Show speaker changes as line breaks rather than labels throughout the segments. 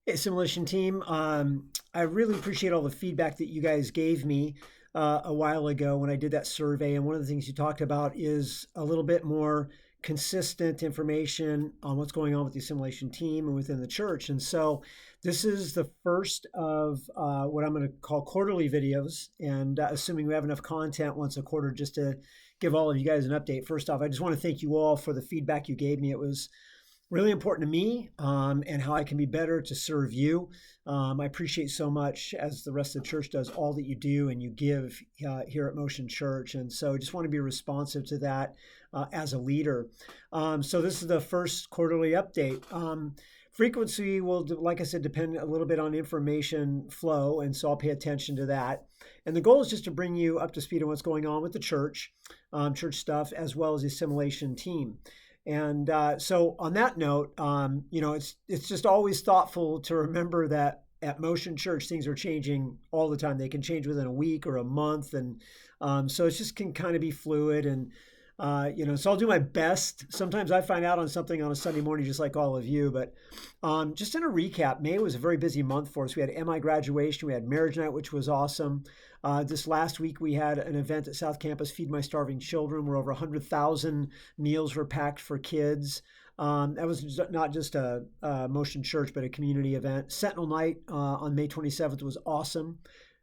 Assimilation Team, I really appreciate all the feedback that you guys gave me a while ago when I did that survey. And one of the things you talked about is a little bit more consistent information on what's going on with the Assimilation Team and within the church. And so this is the first of what I'm going to call quarterly videos. And assuming we have enough content once a quarter, just to give all of you guys an update. First off, I just want to thank you all for the feedback you gave me. It was really important to me, and how I can be better to serve you. I appreciate so much, as the rest of the church does, all that you do and you give here at Motion Church. And so I just want to be responsive to that as a leader. So this is the first quarterly update. Frequency will, like I said, depend a little bit on information flow, and so I'll pay attention to that. And the goal is just to bring you up to speed on what's going on with the church, church stuff, as well as the Assimilation Team. And so on that note, it's just always thoughtful to remember that at Motion Church, things are changing all the time. They can change within a week or a month. And so it just can kind of be fluid. And, so I'll do my best. Sometimes I find out on something on a Sunday morning, just like all of you. But just in a recap, May was a very busy month for us. We had MI graduation. We had marriage night, which was awesome. This last week, we had an event at South Campus, Feed My Starving Children, where over 100,000 meals were packed for kids. That was not just a Motion Church, but a community event. Sentinel Night on May 27th was awesome.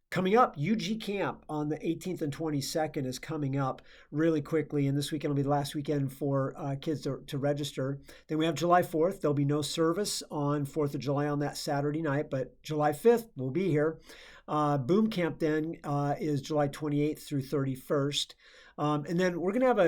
Coming up, UG Camp on the 18th and 22nd is coming up really quickly, and this weekend will be the last weekend for kids to register. Then we have July 4th. There'll be no service on 4th of July on that Saturday night, but July 5th, we'll be here. Boom Camp then is July 28th through 31st. And then we're going to have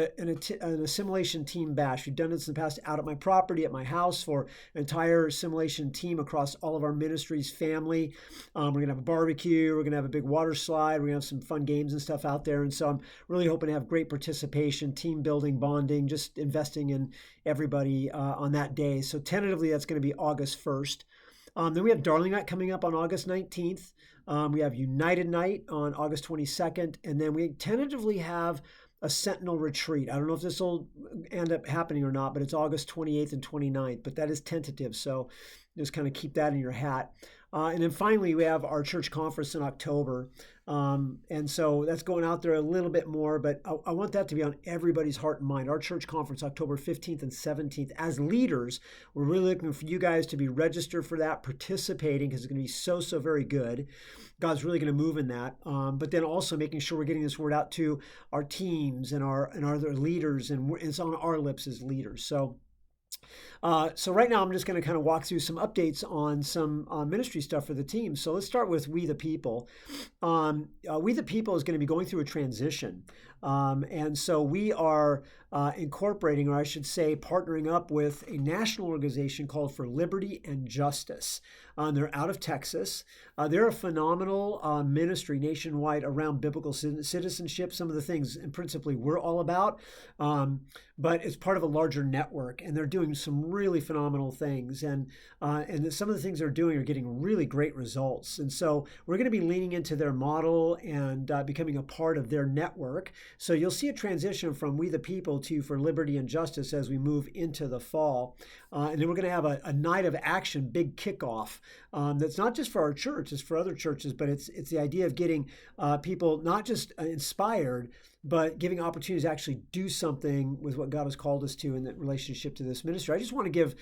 an Assimilation Team bash. We've done this in the past out at my property, at my house, for an entire Assimilation Team across all of our ministries, family. We're going to have a barbecue. We're going to have a big water slide. We're going to have some fun games and stuff out there. And so I'm really hoping to have great participation, team building, bonding, just investing in everybody on that day. So tentatively, that's going to be August 1st. Then we have Darling Night coming up on August 19th. We have United Night on August 22nd. And then we tentatively have a Sentinel Retreat. I don't know if this will end up happening or not, but it's August 28th and 29th. But that is tentative, so just kind of keep that in your hat. And then finally, we have our church conference in October. And so that's going out there a little bit more, but I want that to be on everybody's heart and mind. Our church conference, October 15th and 17th. As leaders, we're really looking for you guys to be registered for that, participating, because it's going to be so very good. God's really going to move in that. But then also making sure we're getting this word out to our teams and our other leaders, and it's on our lips as leaders. So right now I'm just going to kind of walk through some updates on some ministry stuff for the team. So let's start with We the People. We the People is going to be going through a transition. And so we are incorporating, or I should say, partnering up with a national organization called For Liberty and Justice. They're out of Texas. They're a phenomenal ministry nationwide around biblical citizenship, some of the things and principally we're all about, but it's part of a larger network, and they're doing some really phenomenal things. And some of the things they're doing are getting really great results. And so we're going to be leaning into their model and becoming a part of their network. So you'll see a transition from We the People to For Liberty and Justice as we move into the fall. And then we're going to have a night of action, big kickoff. That's not just for our church, it's for other churches, but it's the idea of getting people not just inspired, but giving opportunities to actually do something with what God has called us to in that relationship to this ministry. I just want to give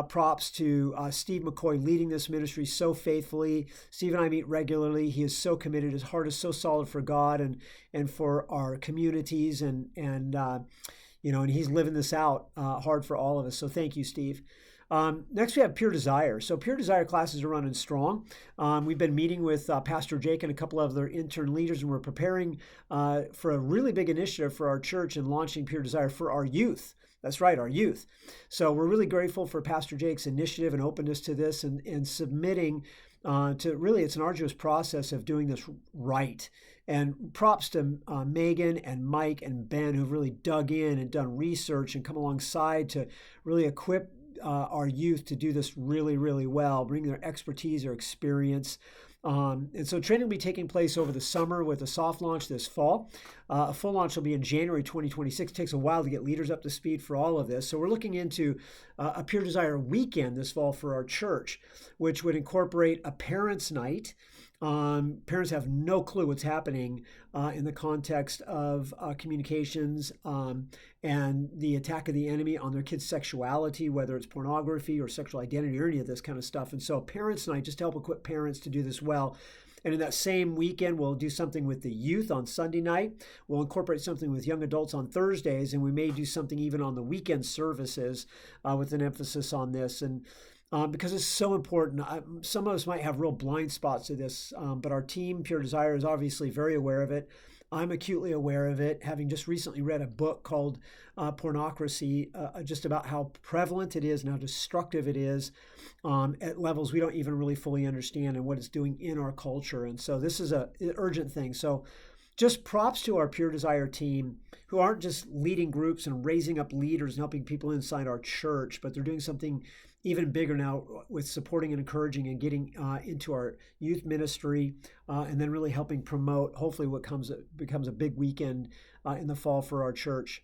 props to Steve McCoy leading this ministry so faithfully. Steve and I meet regularly. He is so committed. His heart is so solid for God and for our communities, and he's living this out hard for all of us. So thank you, Steve. Next, we have Pure Desire. So Pure Desire classes are running strong. We've been meeting with Pastor Jake and a couple of other intern leaders, and we're preparing for a really big initiative for our church and launching Pure Desire for our youth. That's right, our youth. So we're really grateful for Pastor Jake's initiative and openness to this, and submitting to really, it's an arduous process of doing this right. And props to Megan and Mike and Ben, who've really dug in and done research and come alongside to really equip our youth to do this really, really well, bring their expertise or experience. And so training will be taking place over the summer with a soft launch this fall. A full launch will be in January 2026. It takes a while to get leaders up to speed for all of this. So we're looking into a Pure Desire weekend this fall for our church, which would incorporate a parents' night. Parents have no clue what's happening in the context of communications and the attack of the enemy on their kids' sexuality, whether it's pornography or sexual identity or any of this kind of stuff. And so, parents' night, just to help equip parents to do this well. And in that same weekend, we'll do something with the youth on Sunday night. We'll incorporate something with young adults on Thursdays, and we may do something even on the weekend services with an emphasis on this. And because it's so important. Some of us might have real blind spots to this, but our team, Pure Desire, is obviously very aware of it. I'm acutely aware of it, having just recently read a book called Pornocracy, just about how prevalent it is and how destructive it is at levels we don't even really fully understand and what it's doing in our culture. And so this is an urgent thing. So just props to our Pure Desire team, who aren't just leading groups and raising up leaders and helping people inside our church, but they're doing something even bigger now with supporting and encouraging and getting into our youth ministry and then really helping promote hopefully what becomes a big weekend in the fall for our church.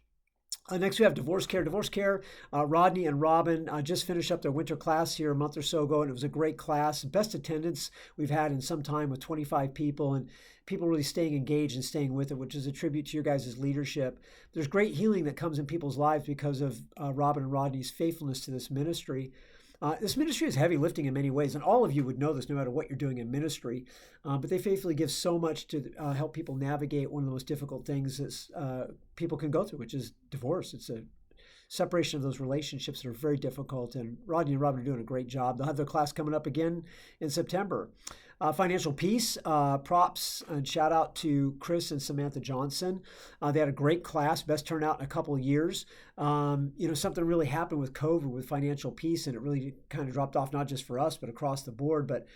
Next, we have Divorce Care. Divorce Care, Rodney and Robin just finished up their winter class here a month or so ago, and it was a great class. Best attendance we've had in some time with 25 people, and people really staying engaged and staying with it, which is a tribute to your guys' leadership. There's great healing that comes in people's lives because of Robin and Rodney's faithfulness to this ministry. This ministry is heavy lifting in many ways, and all of you would know this no matter what you're doing in ministry, but they faithfully give so much to help people navigate one of the most difficult things that people can go through, which is divorce. It's a separation of those relationships that are very difficult, and Rodney and Robin are doing a great job. They'll have their class coming up again in September. Financial Peace, props and shout out to Chris and Samantha Johnson. They had a great class, best turnout in a couple of years. Something really happened with COVID with Financial Peace, and it really kind of dropped off, not just for us, but across the board. But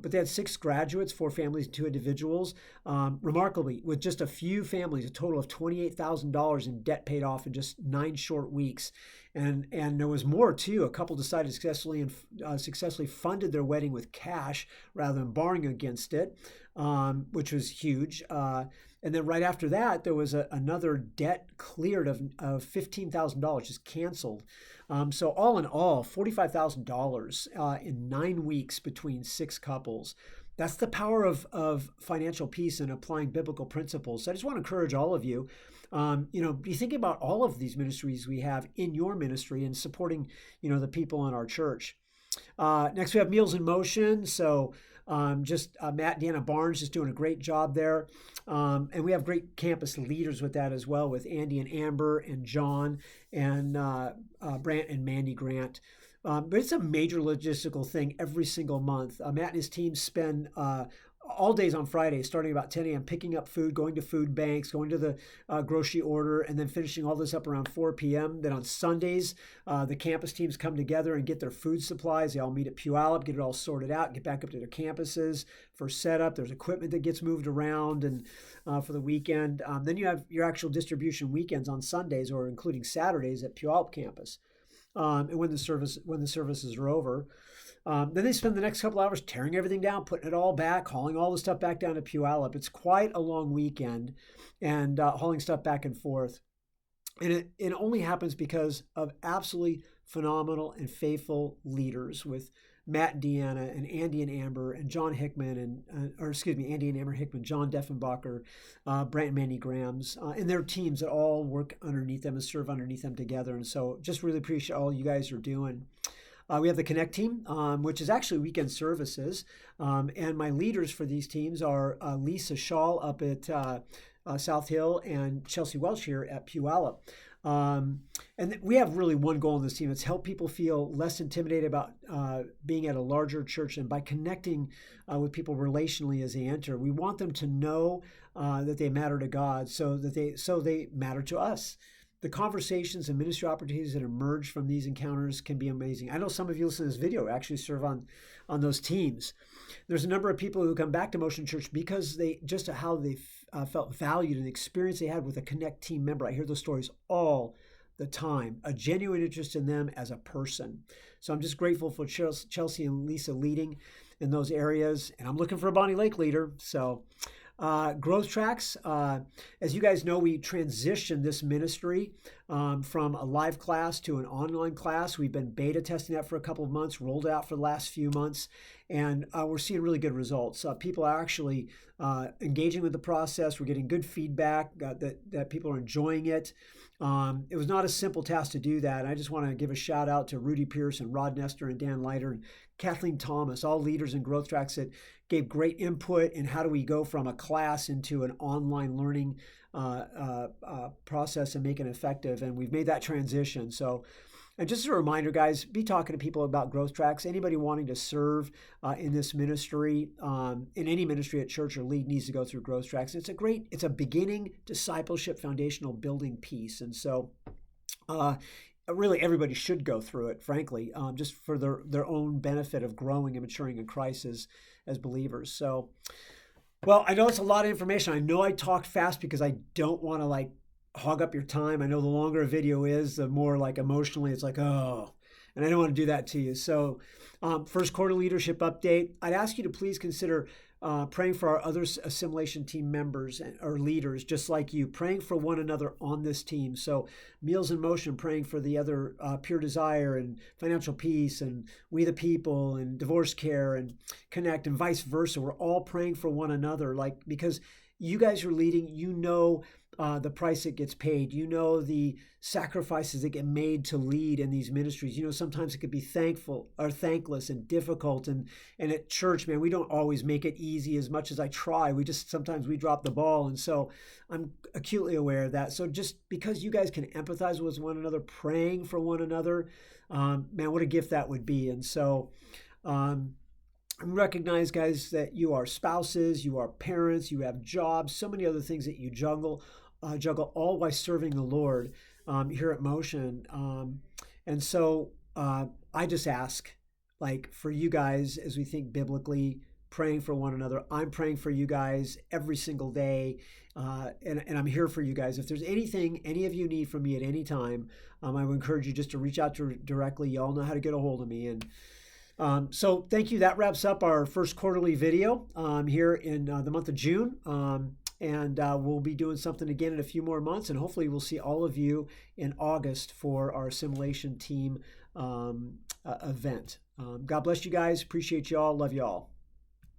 they had 6 graduates, 4 families, and 2 individuals. Remarkably, with just a few families, a total of $28,000 in debt paid off in just 9 short weeks. And there was more too. A couple decided successfully funded their wedding with cash rather than borrowing against it, which was huge. And then right after that, there was another debt cleared of $15,000, just canceled. So all in all, $45,000 in 9 weeks between 6 couples. That's the power of financial peace and applying biblical principles. So I just want to encourage all of you, be thinking about all of these ministries we have in your ministry and supporting, the people in our church. Next, we have Meals in Motion. So Matt and Deanna Barnes just doing a great job there. And we have great campus leaders with that as well, with Andy and Amber and John and Brant and Mandy Grant. But it's a major logistical thing every single month. Matt and his team spend all days on Fridays, starting about 10 a.m., picking up food, going to food banks, going to the grocery order, and then finishing all this up around 4 p.m. Then on Sundays, the campus teams come together and get their food supplies. They all meet at Puyallup, get it all sorted out, get back up to their campuses for setup. There's equipment that gets moved around and for the weekend. Then you have your actual distribution weekends on Sundays or including Saturdays at Puyallup campus. And when the services are over. Then they spend the next couple hours tearing everything down, putting it all back, hauling all the stuff back down to Puyallup. It's quite a long weekend and hauling stuff back and forth. And it only happens because of absolutely phenomenal and faithful leaders with Matt and Deanna and Andy and Amber and John Hickman Andy and Amber Hickman, John Deffenbacher, Brant and Mandy Grams, and their teams that all work underneath them and serve underneath them together. And so just really appreciate all you guys are doing. We have the Connect team, which is actually weekend services. And my leaders for these teams are Lisa Shaw up at South Hill and Chelsea Welch here at Puyallup. And we have really one goal in this team. It's help people feel less intimidated about being at a larger church, and by connecting with people relationally as they enter. We want them to know that they matter to God, so they matter to us. The conversations and ministry opportunities that emerge from these encounters can be amazing. I know some of you listening to this video actually serve on those teams. There's a number of people who come back to Motion Church because they felt valued and the experience they had with a Connect team member. I hear those stories all the time, a genuine interest in them as a person. So I'm just grateful for Chelsea and Lisa leading in those areas. And I'm looking for a Bonnie Lake leader. So growth tracks. As you guys know, we transitioned this ministry from a live class to an online class. We've been beta testing that for a couple of months, rolled it out for the last few months, and we're seeing really good results. People are actually engaging with the process. We're getting good feedback that people are enjoying it. It was not a simple task to do that. And I just want to give a shout out to Rudy Pierce and Rod Nestor and Dan Leiter and Kathleen Thomas, all leaders in growth tracks that gave great input in how do we go from a class into an online learning process and make it effective. And we've made that transition. So, and just a reminder, guys, be talking to people about growth tracks. Anybody wanting to serve in this ministry, in any ministry at church or lead, needs to go through growth tracks. It's a beginning discipleship foundational building piece. And so, really everybody should go through it, frankly, just for their own benefit of growing and maturing in Christ as believers. So, well, I know it's a lot of information. I know I talked fast because I don't want to like hog up your time. I know the longer a video is, the more like emotionally it's like, oh, and I don't want to do that to you. So, first quarter leadership update. I'd ask you to please consider praying for our other assimilation team members or leaders, just like you, praying for one another on this team. So Meals in Motion, praying for the other Pure Desire and Financial Peace and We the People and Divorce Care and Connect and vice versa. We're all praying for one another, like, because you guys are leading, you know, the price that gets paid, you know, the sacrifices that get made to lead in these ministries. You know, sometimes it could be thankful or thankless and difficult. And at church, man, we don't always make it easy as much as I try. Sometimes we drop the ball. And so I'm acutely aware of that. So just because you guys can empathize with one another, praying for one another, man, what a gift that would be. And so, recognize, guys, that you are spouses, you are parents, you have jobs, so many other things that you juggle all while serving the Lord here at Motion. And so I just ask, like, for you guys, as we think biblically, praying for one another. I'm praying for you guys every single day, and I'm here for you guys. If there's anything any of you need from me at any time, I would encourage you just to reach out directly. You all know how to get a hold of me. And so thank you. That wraps up our first quarterly video here in the month of June. And we'll be doing something again in a few more months. And hopefully we'll see all of you in August for our Assimilation Team event. God bless you guys. Appreciate you all. Love you all.